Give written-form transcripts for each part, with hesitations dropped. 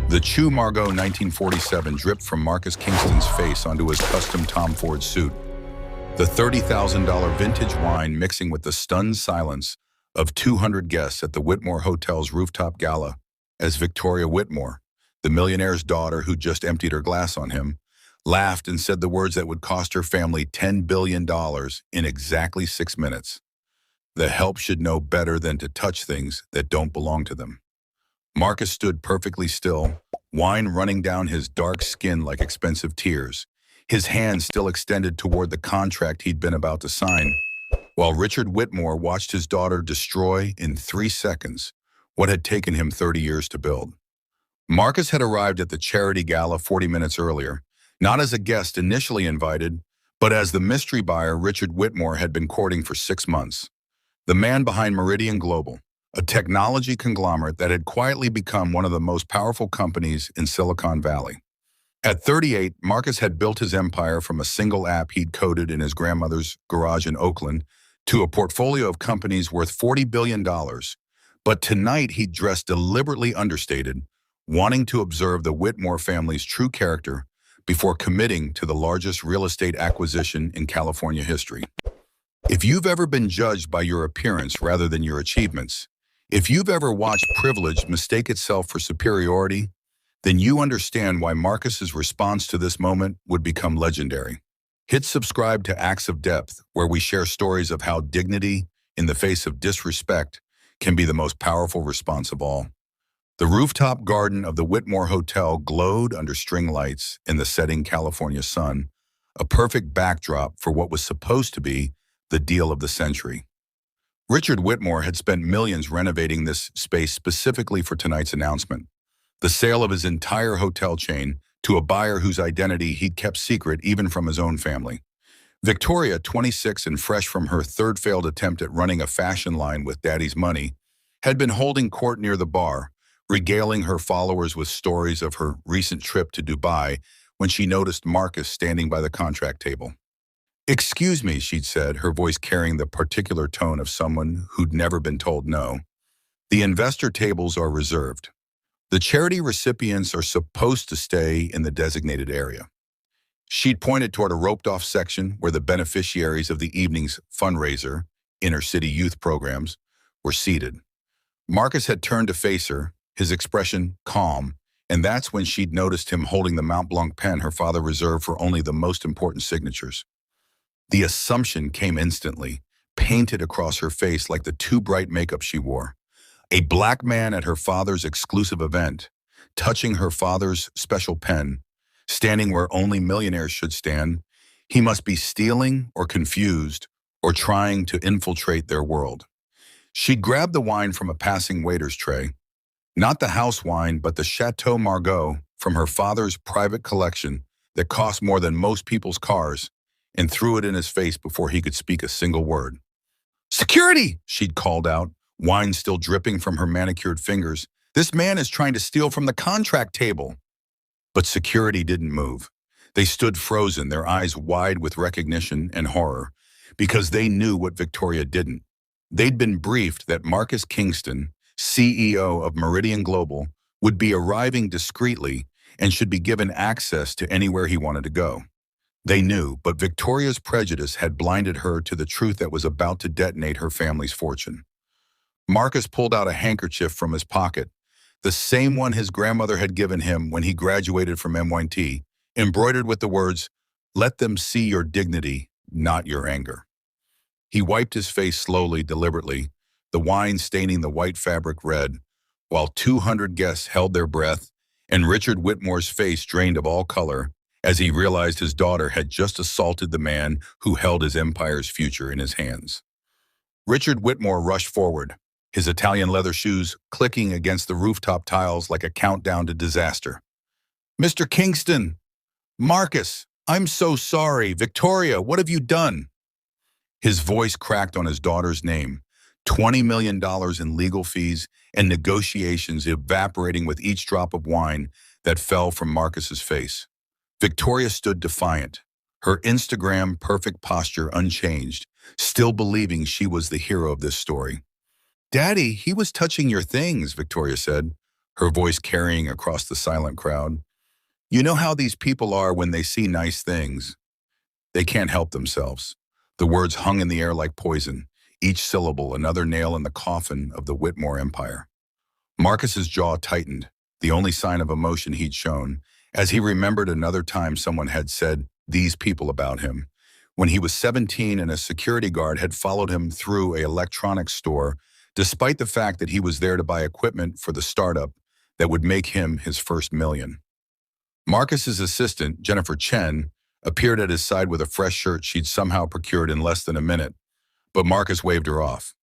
The Château Margaux 1947 dripped from Marcus Kingston's face onto his custom Tom Ford suit. The $30,000 vintage wine mixing with the stunned silence of 200 guests at the Whitmore Hotel's rooftop gala as Victoria Whitmore, the millionaire's daughter who just emptied her glass on him, laughed and said the words that would cost her family $10 billion in exactly 6 minutes. The help should know better than to touch things that don't belong to them. Marcus stood perfectly still, wine running down his dark skin like expensive tears, his hand still extended toward the contract he'd been about to sign, while Richard Whitmore watched his daughter destroy in 3 seconds what had taken him 30 years to build. Marcus had arrived at the charity gala 40 minutes earlier, not as a guest initially invited, but as the mystery buyer Richard Whitmore had been courting for 6 months. The man behind Meridian Global, a technology conglomerate that had quietly become one of the most powerful companies in Silicon Valley. At 38, Marcus had built his empire from a single app he'd coded in his grandmother's garage in Oakland to a portfolio of companies worth $40 billion. But tonight he'd dressed deliberately understated, wanting to observe the Whitmore family's true character before committing to the largest real estate acquisition in California history. If you've ever been judged by your appearance rather than your achievements, if you've ever watched privilege mistake itself for superiority, then you understand why Marcus's response to this moment would become legendary. Hit subscribe to Acts of Depth, where we share stories of how dignity, in the face of disrespect, can be the most powerful response of all. The rooftop garden of the Whitmore Hotel glowed under string lights in the setting California sun, a perfect backdrop for what was supposed to be the deal of the century. Richard Whitmore had spent millions renovating this space specifically for tonight's announcement, the sale of his entire hotel chain to a buyer whose identity he'd kept secret even from his own family. Victoria, 26 and fresh from her third failed attempt at running a fashion line with daddy's money, had been holding court near the bar, regaling her followers with stories of her recent trip to Dubai when she noticed Marcus standing by the contract table. "Excuse me," she'd said, her voice carrying the particular tone of someone who'd never been told no. "The investor tables are reserved. The charity recipients are supposed to stay in the designated area." She'd pointed toward a roped-off section where the beneficiaries of the evening's fundraiser, inner-city youth programs, were seated. Marcus had turned to face her, his expression calm, and that's when she'd noticed him holding the Mont Blanc pen her father reserved for only the most important signatures. The assumption came instantly, painted across her face like the too bright makeup she wore. A black man at her father's exclusive event, touching her father's special pen, standing where only millionaires should stand, he must be stealing or confused or trying to infiltrate their world. She grabbed the wine from a passing waiter's tray, not the house wine, but the Château Margaux from her father's private collection that cost more than most people's cars, and threw it in his face before he could speak a single word. "Security!" she'd called out, wine still dripping from her manicured fingers. "This man is trying to steal from the contract table." But security didn't move. They stood frozen, their eyes wide with recognition and horror, because they knew what Victoria didn't. They'd been briefed that Marcus Kingston, CEO of Meridian Global, would be arriving discreetly and should be given access to anywhere he wanted to go. They knew, but Victoria's prejudice had blinded her to the truth that was about to detonate her family's fortune. Marcus pulled out a handkerchief from his pocket, the same one his grandmother had given him when he graduated from MIT, embroidered with the words, "Let them see your dignity, not your anger." He wiped his face slowly, deliberately, the wine staining the white fabric red, while 200 guests held their breath, and Richard Whitmore's face drained of all color as he realized his daughter had just assaulted the man who held his empire's future in his hands. Richard Whitmore rushed forward, his Italian leather shoes clicking against the rooftop tiles like a countdown to disaster. "Mr. Kingston! Marcus! I'm so sorry! Victoria, what have you done?" His voice cracked on his daughter's name, $20 million in legal fees and negotiations evaporating with each drop of wine that fell from Marcus's face. Victoria stood defiant, her Instagram perfect posture unchanged, still believing she was the hero of this story. "Daddy, he was touching your things," Victoria said, her voice carrying across the silent crowd. You know how these people are when they see nice things. They can't help themselves. The words hung in the air like poison, each syllable another nail in the coffin of the Whitmore empire. Marcus's jaw tightened, the only sign of emotion he'd shown, as he remembered another time someone had said these people about him. When he was 17 and a security guard had followed him through an electronics store, despite the fact that he was there to buy equipment for the startup that would make him his first million. Marcus's assistant, Jennifer Chen, appeared at his side with a fresh shirt she'd somehow procured in less than a minute, but Marcus waved her off.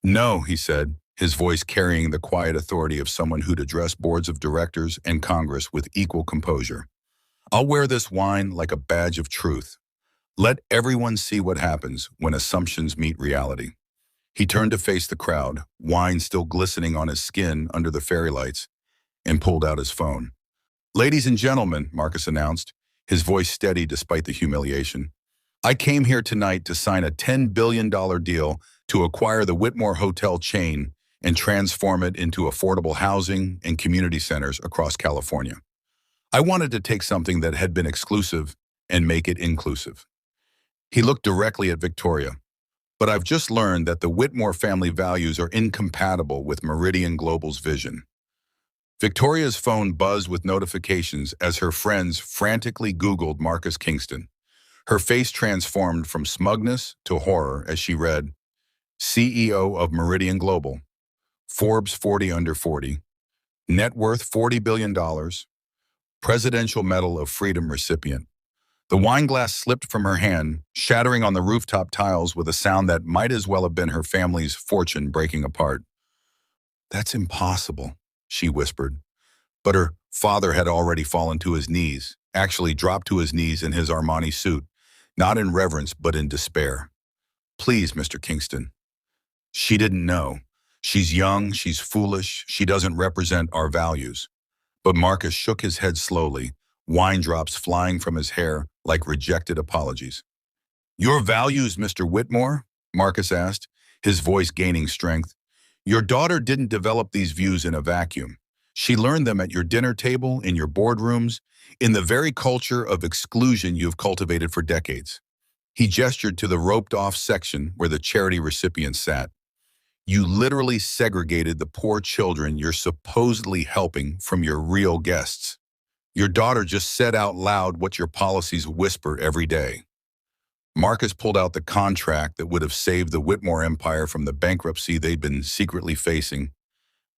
No, he said, his voice carrying the quiet authority of someone who'd address boards of directors and Congress with equal composure. I'll wear this wine like a badge of truth. Let everyone see what happens when assumptions meet reality. He turned to face the crowd, wine still glistening on his skin under the fairy lights, and pulled out his phone. Ladies and gentlemen, Marcus announced, his voice steady despite the humiliation. I came here tonight to sign a $10 billion deal to acquire the Whitmore Hotel chain and transform it into affordable housing and community centers across California. I wanted to take something that had been exclusive and make it inclusive. He looked directly at Victoria. But I've just learned that the Whitmore family values are incompatible with Meridian Global's vision. Victoria's phone buzzed with notifications as her friends frantically Googled Marcus Kingston. Her face transformed from smugness to horror as she read, CEO of Meridian Global, Forbes 40 under 40, net worth $40 billion, Presidential Medal of Freedom recipient. The wine glass slipped from her hand, shattering on the rooftop tiles with a sound that might as well have been her family's fortune breaking apart. That's impossible, she whispered. But her father had already fallen to his knees, actually dropped to his knees in his Armani suit, not in reverence but in despair. Please, Mr. Kingston. She didn't know. She's young, she's foolish, she doesn't represent our values. But Marcus shook his head slowly, wine drops flying from his hair like rejected apologies. Your values, Mr. Whitmore? Marcus asked, his voice gaining strength. Your daughter didn't develop these views in a vacuum. She learned them at your dinner table, in your boardrooms, in the very culture of exclusion you've cultivated for decades. He gestured to the roped-off section where the charity recipients sat. You literally segregated the poor children you're supposedly helping from your real guests. Your daughter just said out loud what your policies whisper every day. Marcus pulled out the contract that would have saved the Whitmore empire from the bankruptcy they'd been secretly facing,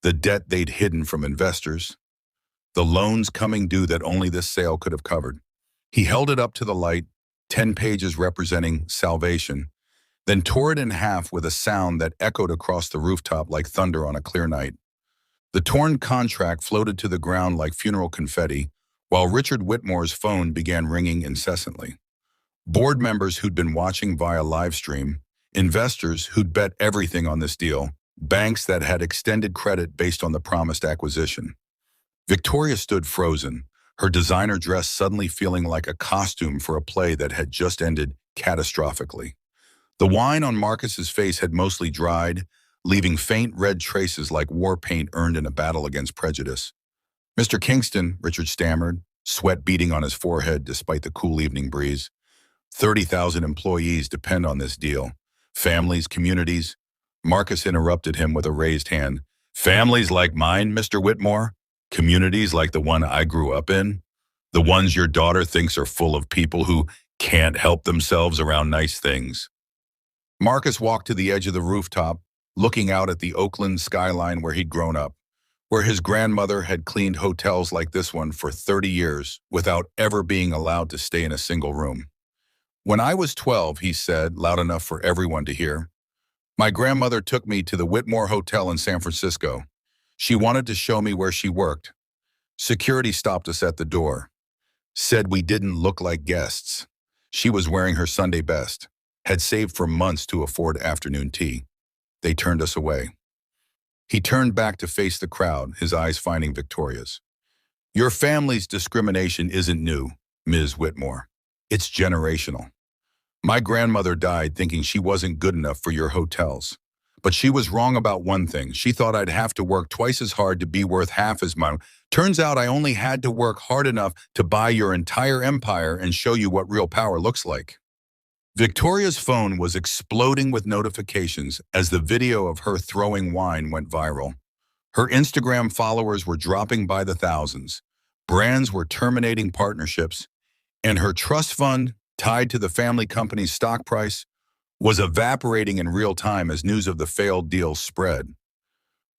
the debt they'd hidden from investors, the loans coming due that only this sale could have covered. He held it up to the light, 10 pages representing salvation, then tore it in half with a sound that echoed across the rooftop like thunder on a clear night. The torn contract floated to the ground like funeral confetti, while Richard Whitmore's phone began ringing incessantly. Board members who'd been watching via live stream, investors who'd bet everything on this deal, banks that had extended credit based on the promised acquisition. Victoria stood frozen, her designer dress suddenly feeling like a costume for a play that had just ended catastrophically. The wine on Marcus's face had mostly dried, leaving faint red traces like war paint earned in a battle against prejudice. Mr. Kingston, Richard stammered, sweat beading on his forehead despite the cool evening breeze. 30,000 employees depend on this deal. Families, communities. Marcus interrupted him with a raised hand. Families like mine, Mr. Whitmore? Communities like the one I grew up in? The ones your daughter thinks are full of people who can't help themselves around nice things? Marcus walked to the edge of the rooftop, looking out at the Oakland skyline where he'd grown up, where his grandmother had cleaned hotels like this one for 30 years without ever being allowed to stay in a single room. When I was 12, he said, loud enough for everyone to hear, my grandmother took me to the Whitmore Hotel in San Francisco. She wanted to show me where she worked. Security stopped us at the door, said we didn't look like guests. She was wearing her Sunday best, had saved for months to afford afternoon tea. They turned us away. He turned back to face the crowd, his eyes finding Victoria's. Your family's discrimination isn't new, Ms. Whitmore. It's generational. My grandmother died thinking she wasn't good enough for your hotels, But she was wrong about one thing. She thought I'd have to work twice as hard to be worth half as much. Turns out I only had to work hard enough to buy your entire empire and show you what real power looks like. Victoria's phone was exploding with notifications as the video of her throwing wine went viral. Her Instagram followers were dropping by the thousands. Brands were terminating partnerships, and her trust fund, tied to the family company's stock price, was evaporating in real time as news of the failed deal spread.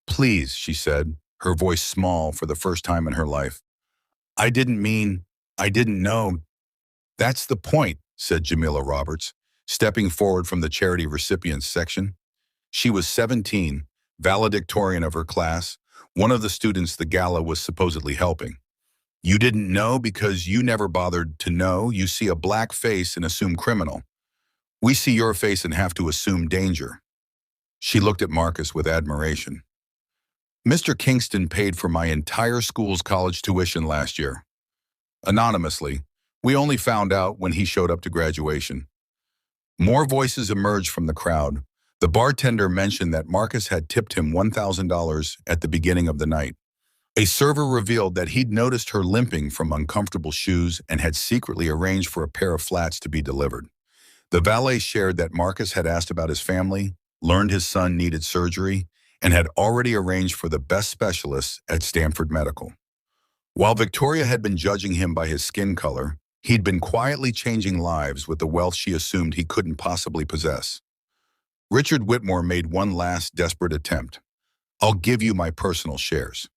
"Please," she said, her voice small for the first time in her life. I didn't know." "That's the point," said Jamila Roberts, stepping forward from the charity recipients section. She was 17, valedictorian of her class, one of the students the gala was supposedly helping. "You didn't know because you never bothered to know. You see a black face and assume criminal. We see your face and have to assume danger." She looked at Marcus with admiration. "Mr. Kingston paid for my entire school's college tuition last year. Anonymously. We only found out when he showed up to graduation." More voices emerged from the crowd. The bartender mentioned that Marcus had tipped him $1,000 at the beginning of the night. A server revealed that he'd noticed her limping from uncomfortable shoes and had secretly arranged for a pair of flats to be delivered. The valet shared that Marcus had asked about his family, learned his son needed surgery, and had already arranged for the best specialists at Stanford Medical. While Victoria had been judging him by his skin color, he'd been quietly changing lives with the wealth she assumed he couldn't possibly possess. Richard Whitmore made one last desperate attempt. "I'll give you my personal shares.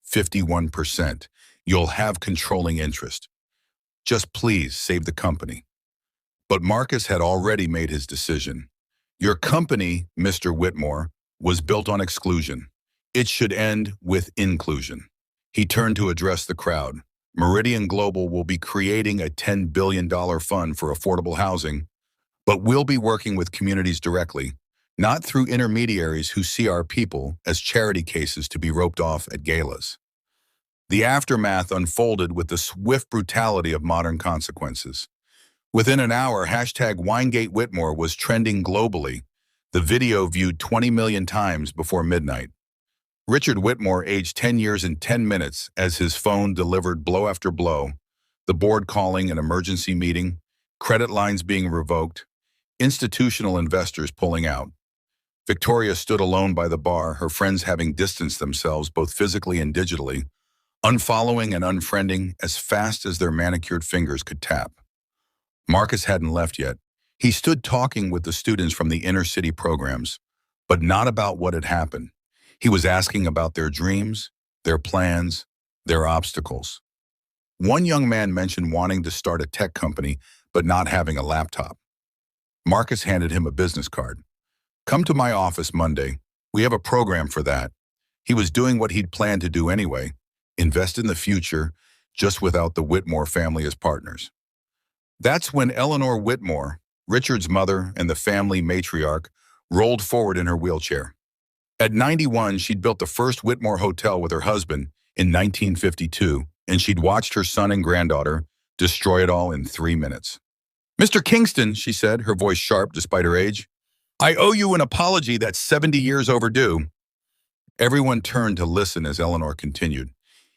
51%. You'll have controlling interest. Just please save the company." But Marcus had already made his decision. "Your company, Mr. Whitmore, was built on exclusion. It should end with inclusion." He turned to address the crowd. "Meridian Global will be creating a $10 billion fund for affordable housing, but we'll be working with communities directly, not through intermediaries who see our people as charity cases to be roped off at galas." The aftermath unfolded with the swift brutality of modern consequences. Within an hour, #WinegateWhitmore was trending globally, the video viewed 20 million times before midnight. Richard Whitmore aged 10 years and 10 minutes as his phone delivered blow after blow, the board calling an emergency meeting, credit lines being revoked, institutional investors pulling out. Victoria stood alone by the bar, her friends having distanced themselves both physically and digitally, unfollowing and unfriending as fast as their manicured fingers could tap. Marcus hadn't left yet. He stood talking with the students from the inner city programs, but not about what had happened. He was asking about their dreams, their plans, their obstacles. One young man mentioned wanting to start a tech company, but not having a laptop. Marcus handed him a business card. "Come to my office Monday. We have a program for that." He was doing what he'd planned to do anyway, invest in the future, just without the Whitmore family as partners. That's when Eleanor Whitmore, Richard's mother and the family matriarch, rolled forward in her wheelchair. At 91, she'd built the first Whitmore Hotel with her husband in 1952, and she'd watched her son and granddaughter destroy it all in 3 minutes. "Mr. Kingston," she said, her voice sharp despite her age, "I owe you an apology that's 70 years overdue." Everyone turned to listen as Eleanor continued.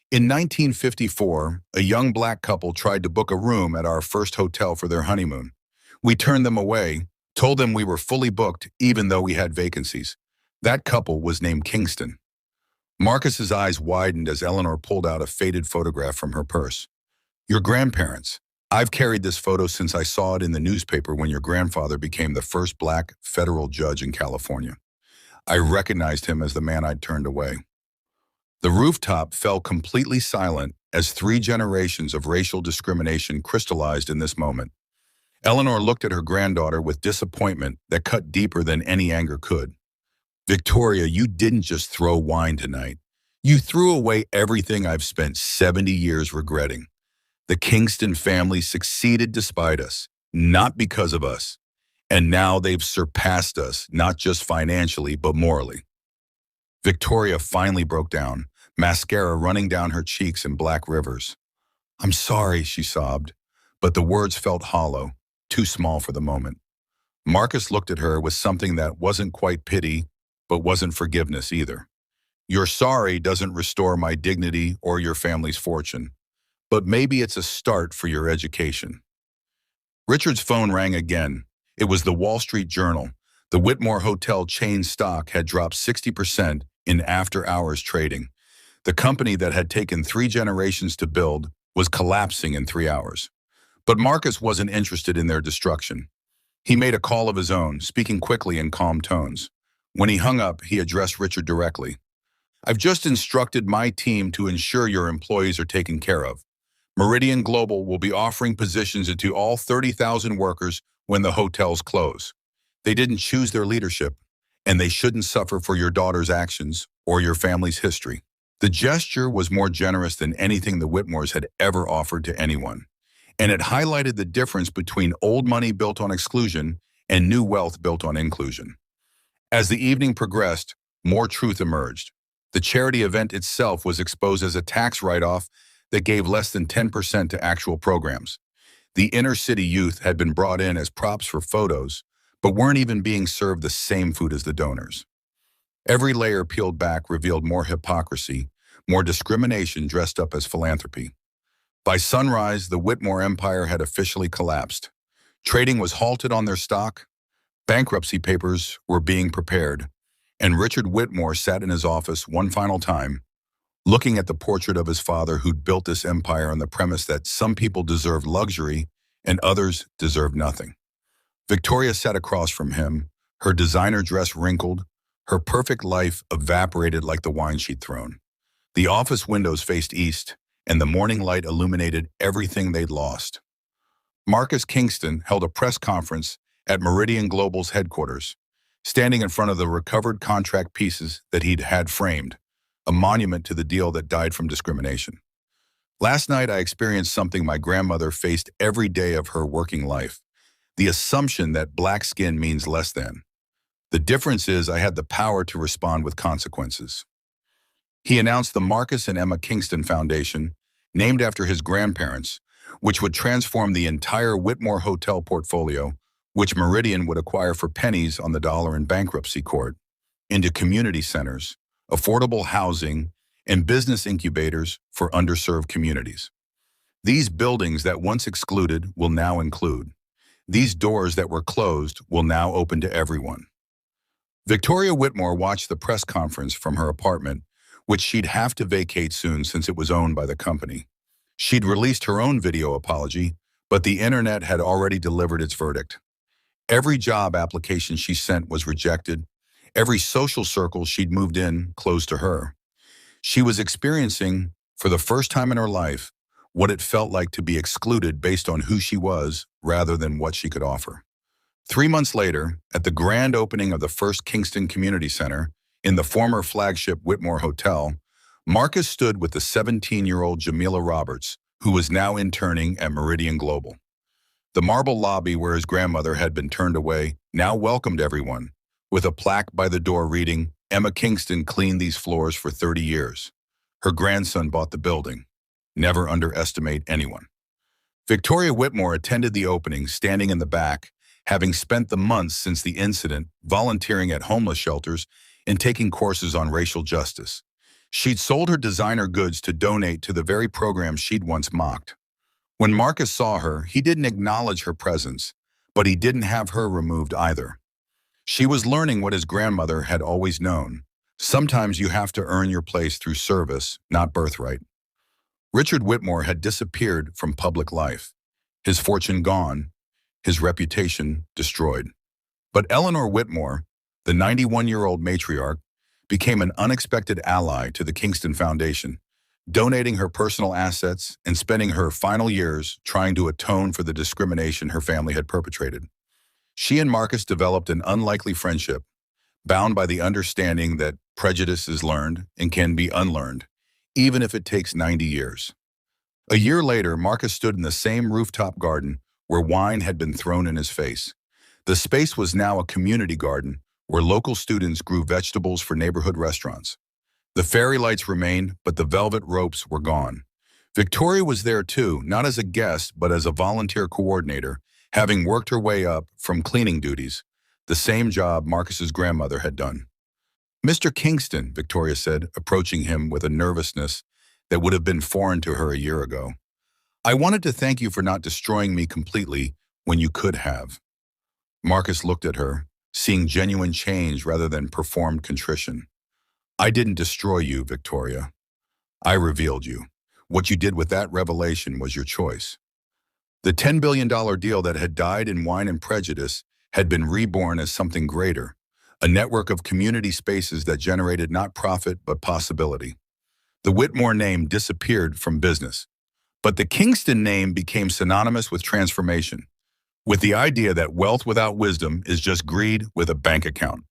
"In 1954, a young black couple tried to book a room at our first hotel for their honeymoon. We turned them away, told them we were fully booked even though we had vacancies. That couple was named Kingston." Marcus's eyes widened as Eleanor pulled out a faded photograph from her purse. "Your grandparents. I've carried this photo since I saw it in the newspaper when your grandfather became the first black federal judge in California. I recognized him as the man I'd turned away." The rooftop fell completely silent as 3 generations of racial discrimination crystallized in this moment. Eleanor looked at her granddaughter with disappointment that cut deeper than any anger could. "Victoria, you didn't just throw wine tonight. You threw away everything I've spent 70 years regretting. The Kingston family succeeded despite us, not because of us. And now they've surpassed us, not just financially, but morally." Victoria finally broke down, mascara running down her cheeks in black rivers. "I'm sorry," she sobbed, but the words felt hollow, too small for the moment. Marcus looked at her with something that wasn't quite pity, but wasn't forgiveness either. Your sorry doesn't restore my dignity or your family's fortune, but maybe it's a start for your education. Richard's phone rang again. It was the Wall Street Journal. The Whitmore Hotel chain stock had dropped 60% in after-hours trading. The company that had taken 3 generations to build was collapsing in 3 hours. But Marcus wasn't interested in their destruction. He made a call of his own, speaking quickly in calm tones. When he hung up, he addressed Richard directly. I've just instructed my team to ensure your employees are taken care of. Meridian Global will be offering positions to all 30,000 workers when the hotels close. They didn't choose their leadership, and they shouldn't suffer for your daughter's actions or your family's history. The gesture was more generous than anything the Whitmores had ever offered to anyone, and it highlighted the difference between old money built on exclusion and new wealth built on inclusion. As the evening progressed, more truth emerged. The charity event itself was exposed as a tax write-off that gave less than 10% to actual programs. The inner-city youth had been brought in as props for photos, but weren't even being served the same food as the donors. Every layer peeled back revealed more hypocrisy, more discrimination dressed up as philanthropy. By sunrise, the Whitmore empire had officially collapsed. Trading was halted on their stock, bankruptcy papers were being prepared, and Richard Whitmore sat in his office one final time, looking at the portrait of his father who'd built this empire on the premise that some people deserved luxury and others deserved nothing. Victoria sat across from him, her designer dress wrinkled, her perfect life evaporated like the wine she'd thrown. The office windows faced east, and the morning light illuminated everything they'd lost. Marcus Kingston held a press conference at Meridian Global's headquarters, standing in front of the recovered contract pieces that he'd had framed, a monument to the deal that died from discrimination. Last night, I experienced something my grandmother faced every day of her working life, the assumption that black skin means less than. The difference is I had the power to respond with consequences. He announced the Marcus and Emma Kingston Foundation, named after his grandparents, which would transform the entire Whitmore Hotel portfolio, which Meridian would acquire for pennies on the dollar in bankruptcy court, into community centers, affordable housing, and business incubators for underserved communities. These buildings that once excluded will now include. These doors that were closed will now open to everyone. Victoria Whitmore watched the press conference from her apartment, which she'd have to vacate soon since it was owned by the company. She'd released her own video apology, but the internet had already delivered its verdict. Every job application she sent was rejected. Every social circle she'd moved in closed to her. She was experiencing, for the first time in her life, what it felt like to be excluded based on who she was rather than what she could offer. 3 months later, at the grand opening of the first Kingston Community Center, in the former flagship Whitmore Hotel, Marcus stood with the 17-year-old Jamila Roberts, who was now interning at Meridian Global. The marble lobby where his grandmother had been turned away now welcomed everyone, with a plaque by the door reading, "Emma Kingston cleaned these floors for 30 years. Her grandson bought the building. Never underestimate anyone." Victoria Whitmore attended the opening, standing in the back, having spent the months since the incident volunteering at homeless shelters and taking courses on racial justice. She'd sold her designer goods to donate to the very program she'd once mocked. When Marcus saw her, he didn't acknowledge her presence, but he didn't have her removed either. She was learning what his grandmother had always known. Sometimes you have to earn your place through service, not birthright. Richard Whitmore had disappeared from public life, his fortune gone, his reputation destroyed. But Eleanor Whitmore, the 91-year-old matriarch, became an unexpected ally to the Kingston Foundation, donating her personal assets and spending her final years trying to atone for the discrimination her family had perpetrated. She and Marcus developed an unlikely friendship, bound by the understanding that prejudice is learned and can be unlearned, even if it takes 90 years. A year later, Marcus stood in the same rooftop garden where wine had been thrown in his face. The space was now a community garden where local students grew vegetables for neighborhood restaurants. The fairy lights remained, but the velvet ropes were gone. Victoria was there too, not as a guest, but as a volunteer coordinator, having worked her way up from cleaning duties, the same job Marcus's grandmother had done. Mr. Kingston, Victoria said, approaching him with a nervousness that would have been foreign to her a year ago. I wanted to thank you for not destroying me completely when you could have. Marcus looked at her, seeing genuine change rather than performed contrition. I didn't destroy you, Victoria. I revealed you. What you did with that revelation was your choice. The $10 billion deal that had died in Wine and Prejudice had been reborn as something greater, a network of community spaces that generated not profit but possibility. The Whitmore name disappeared from business, but the Kingston name became synonymous with transformation, with the idea that wealth without wisdom is just greed with a bank account.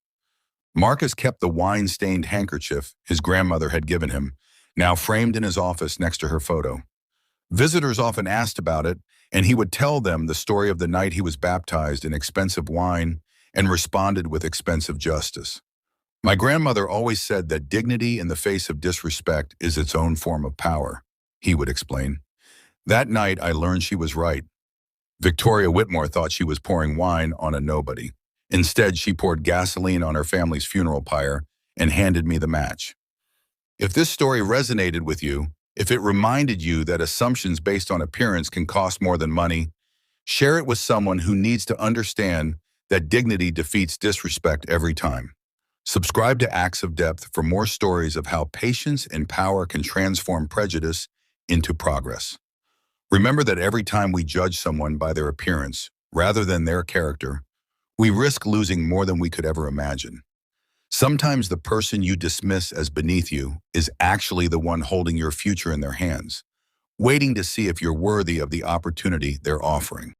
Marcus kept the wine-stained handkerchief his grandmother had given him, now framed in his office next to her photo. Visitors often asked about it, and he would tell them the story of the night he was baptized in expensive wine and responded with expensive justice. My grandmother always said that dignity in the face of disrespect is its own form of power, he would explain. That night, I learned she was right. Victoria Whitmore thought she was pouring wine on a nobody. Instead, she poured gasoline on her family's funeral pyre and handed me the match. If this story resonated with you, if it reminded you that assumptions based on appearance can cost more than money, share it with someone who needs to understand that dignity defeats disrespect every time. Subscribe to Acts of Depth for more stories of how patience and power can transform prejudice into progress. Remember that every time we judge someone by their appearance, rather than their character, we risk losing more than we could ever imagine. Sometimes the person you dismiss as beneath you is actually the one holding your future in their hands, waiting to see if you're worthy of the opportunity they're offering.